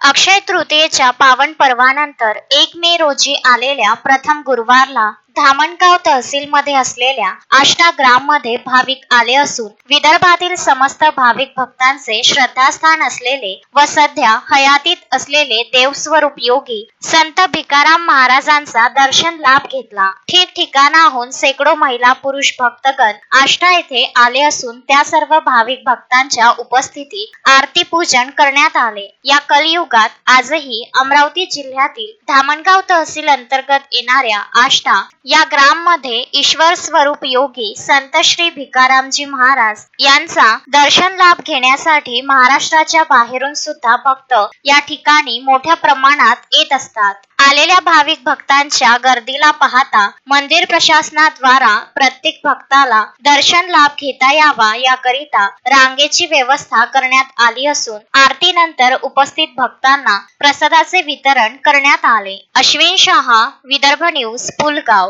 अक्षय तृतीयेच्या पावन पर्वानंतर 1 मे रोजी आलेल्या प्रथम गुरुवारला धामणगाव तहसीलमध्ये असलेल्या आष्टा ग्राममध्ये भाविक आले असून विदर्भातील समस्त भाविक भक्तांचे श्रद्धास्थान असलेले व सध्या हयातीत असलेले देवस्वरूप योगी संत भिकाराम महाराजांचा दर्शन लाभ घेतला। ठिकठिकाणाहून शेकडो महिला पुरुष भक्तगण आष्टा येथे आले असून त्या सर्व भाविक भक्तांच्या उपस्थितीत आरती पूजन करण्यात आले। या कलियुगात आजही अमरावती जिल्ह्यातील धामणगाव तहसील अंतर्गत येणाऱ्या आष्टा या ग्राम मध्ये ईश्वर स्वरूप योगी संत श्री भिकारामजी महाराज यांचा दर्शन लाभ घेण्यासाठी महाराष्ट्राच्या बाहेरून सुद्धा भक्त या ठिकाणी मोठ्या प्रमाणात येत असतात। आलेल्या भाविक भक्तांच्या गर्दीला पाहता मंदिर प्रशासनाद्वारा प्रत्येक भक्ताला दर्शन लाभ घेता यावा याकरिता रांगेची व्यवस्था करण्यात आली असून आरतीनंतर उपस्थित भक्तांना प्रसादाचे वितरण करण्यात आले। अश्विन शहा, विदर्भ न्यूज, पुलगाव।